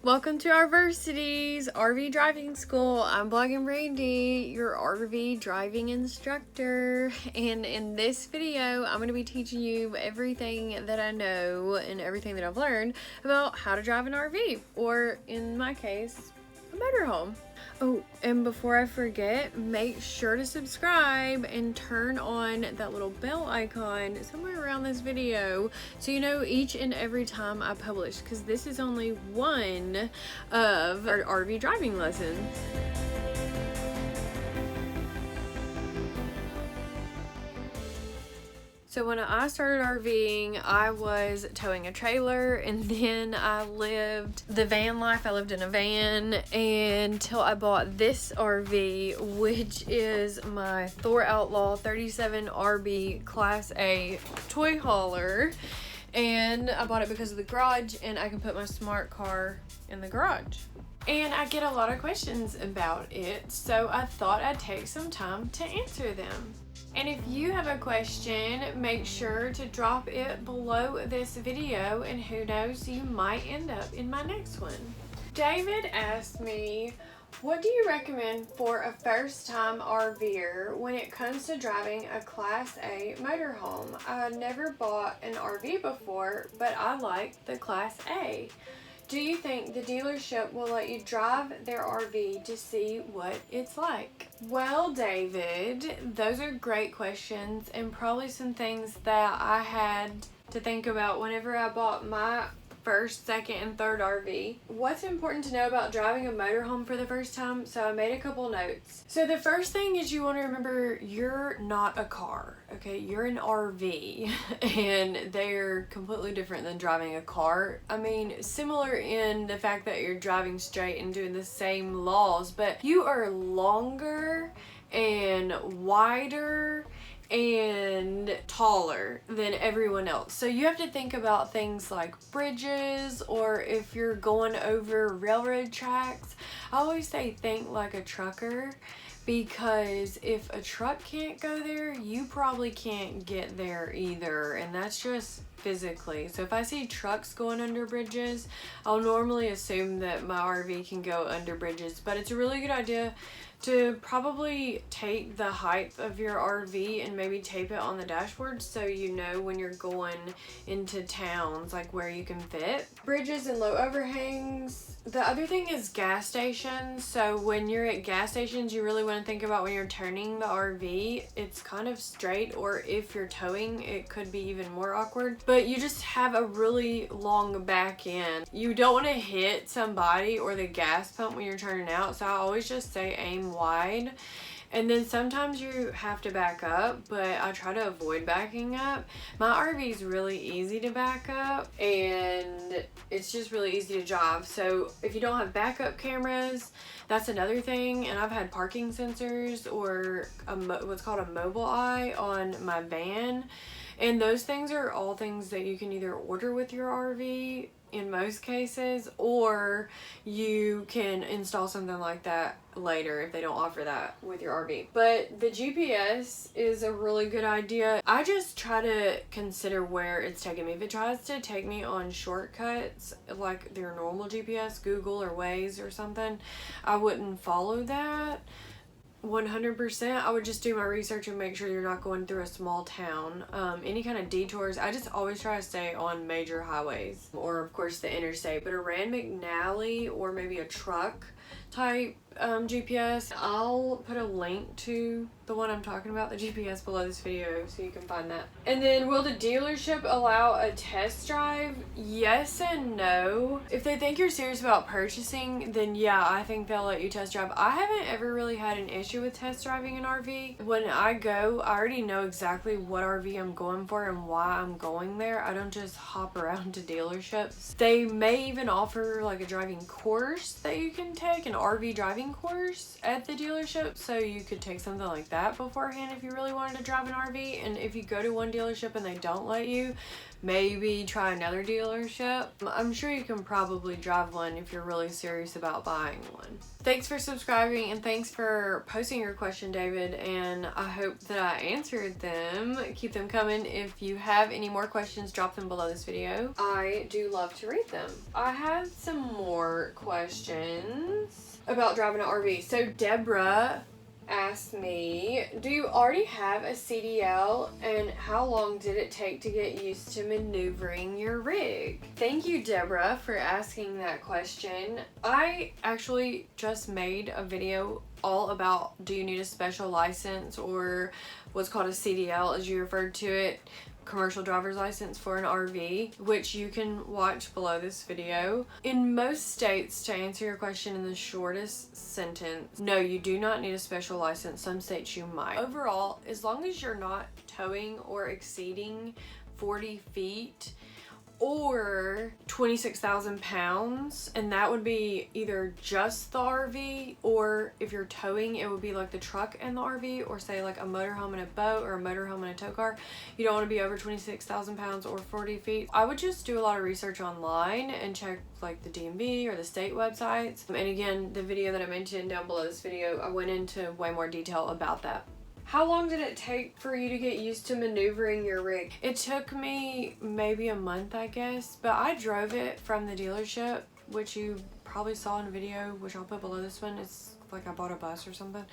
Welcome to RVersity's RV driving school. I'm Blogging Brandy, your RV driving instructor, and in this video I'm going to be teaching you everything that I know and everything that I've learned about how to drive an RV, or in my case, a motorhome. Oh, and before I forget, make sure to subscribe and turn on that little bell icon somewhere around this video so you know each and every time I publish, because this is only one of our RV driving lessons. So when I started RVing, I was towing a trailer, and then I lived the van life. I lived in a van until I bought this RV, which is my Thor Outlaw 37 RB Class A toy hauler. And I bought it because of the garage, and I can put my smart car in the garage. And I get a lot of questions about it, so I thought I'd take some time to answer them. And if you have a question, make sure to drop it below this video, and who knows, you might end up in my next one. David asked me, what do you recommend for a first-time RVer when it comes to driving a Class A motorhome? I never bought an RV before, but I like the Class A. Do you think the dealership will let you drive their RV to see what it's like? Well, David, those are great questions, and probably some things that I had to think about whenever I bought my first, second, and third RV. What's important to know about driving a motorhome for the first time? So I made a couple notes. So the first thing is you want to remember you're not a car, okay? You're an RV, and they're completely different than driving a car. I mean, similar in the fact that you're driving straight and doing the same laws, but you are longer and wider and taller than everyone else. So you have to think about things like bridges, or if you're going over railroad tracks. I always say think like a trucker, because if a truck can't go there, you probably can't get there either, and that's just physically. So if I see trucks going under bridges, I'll normally assume that my RV can go under bridges, but it's a really good idea to probably take the height of your RV and maybe tape it on the dashboard so you know when you're going into towns, like where you can fit. Bridges and low overhangs. The other thing is gas stations. So when you're at gas stations, you really want to think about when you're turning the RV, it's kind of straight, or if you're towing, it could be even more awkward. But you just have a really long back end. You don't want to hit somebody or the gas pump when you're turning out, so I always just say aim wide. And then sometimes you have to back up, but I try to avoid backing up. My RV is really easy to back up, and it's just really easy to drive. So if you don't have backup cameras, that's another thing. And I've had parking sensors, or what's called a mobile eye on my van. And those things are all things that you can either order with your RV in most cases, or you can install something like that later if they don't offer that with your RV. But the GPS is a really good idea. I just try to consider where it's taking me. If it tries to take me on shortcuts like their normal GPS, Google or Waze or something, I wouldn't follow that 100%. I would just do my research and make sure you're not going through a small town. Any kind of detours, I just always try to stay on major highways, or of course the interstate. But a Rand McNally or maybe a truck type GPS, I'll put a link to the one I'm talking about, the GPS, below this video so you can find that. And then, will the dealership allow a test drive? Yes and no. If they think you're serious about purchasing, then yeah, I think they'll let you test drive. I haven't ever really had an issue with test driving an RV. When I go, I already know exactly what RV I'm going for and why I'm going there. I don't just hop around to dealerships. They may even offer like a driving course that you can take, an RV driving course at the dealership, so you could take something like that beforehand if you really wanted to drive an RV. And if you go to one dealership and they don't let you, maybe try another dealership. I'm sure you can probably drive one if you're really serious about buying one. Thanks for subscribing and thanks for posting your question, David, and I hope that I answered them. Keep them coming. If you have any more questions, drop them below this video. I do love to read them. I have some more questions about driving an RV. So Deborah asked me, do you already have a CDL and how long did it take to get used to maneuvering your rig? Thank you, Deborah, for asking that question. I actually just made a video all about, do you need a special license, or what's called a CDL as you referred to it, commercial driver's license for an RV, which you can watch below this video. In most states, to answer your question in the shortest sentence, no, you do not need a special license. Some states you might. Overall, as long as you're not towing or exceeding 40 feet or 26,000 pounds, and that would be either just the RV, or if you're towing, it would be like the truck and the RV, or say like a motorhome and a boat, or a motorhome and a tow car. You don't want to be over 26,000 pounds or 40 feet. I would just do a lot of research online and check like the DMV or the state websites. And again, the video that I mentioned down below this video, I went into way more detail about that. How long did it take for you to get used to maneuvering your rig? It took me maybe a month, I guess, but I drove it from the dealership, which you probably saw in a video, which I'll put below this one. It's like I bought a bus or something.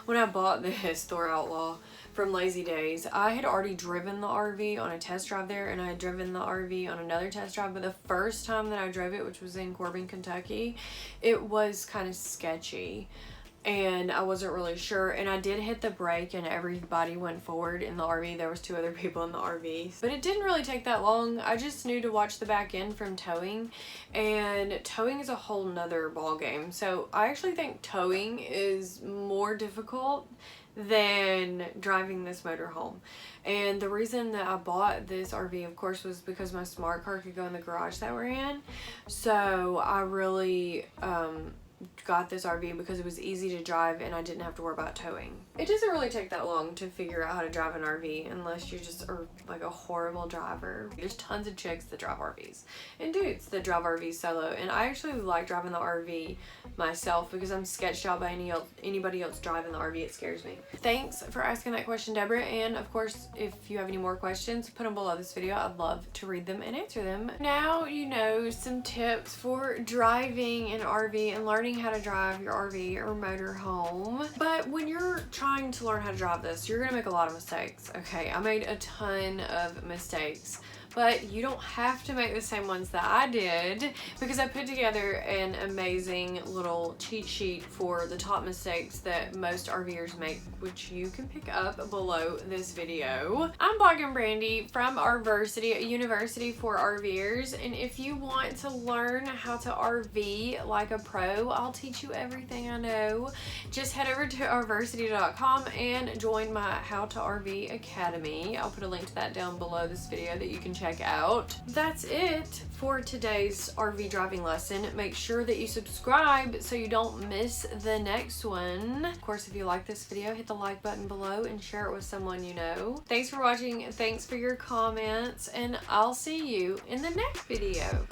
When I bought this Thor Outlaw from Lazy Days, I had already driven the RV on a test drive there, and I had driven the RV on another test drive, but the first time that I drove it, which was in Corbin, Kentucky, it was kind of sketchy. And I wasn't really sure, and I did hit the brake and everybody went forward in the RV. There was 2 other people in the RV, but it didn't really take that long. I just knew to watch the back end from towing, and towing is a whole nother ball game. So I actually think towing is more difficult than driving this motorhome. And the reason that I bought this RV, of course, was because my smart car could go in the garage that we're in. So I really got this RV because it was easy to drive and I didn't have to worry about towing. It doesn't really take that long to figure out how to drive an RV unless you just are like a horrible driver. There's tons of chicks that drive RVs and dudes that drive RVs solo, and I actually like driving the RV myself because I'm sketched out by anybody else driving the RV. It scares me. Thanks for asking that question, Deborah, and of course if you have any more questions, put them below this video. I'd love to read them and answer them. Now you know some tips for driving an RV and learning how to drive your RV or motorhome. But when you're trying to learn how to drive this, you're gonna make a lot of mistakes. Okay, I made a ton of mistakes, but you don't have to make the same ones that I did, because I put together an amazing little cheat sheet for the top mistakes that most RVers make, which you can pick up below this video. I'm blogging Brandy from RVersity, a university for RVers, and if you want to learn how to RV like a pro, I'll teach you everything I know. Just head over to RVersity.com and join my How to RV Academy. I'll put a link to that down below this video that you can check out. That's it for today's RV driving lesson. Make sure that you subscribe so you don't miss the next one. Of course, if you like this video, hit the like button below and share it with someone you know. Thanks for watching, thanks for your comments, and I'll see you in the next video.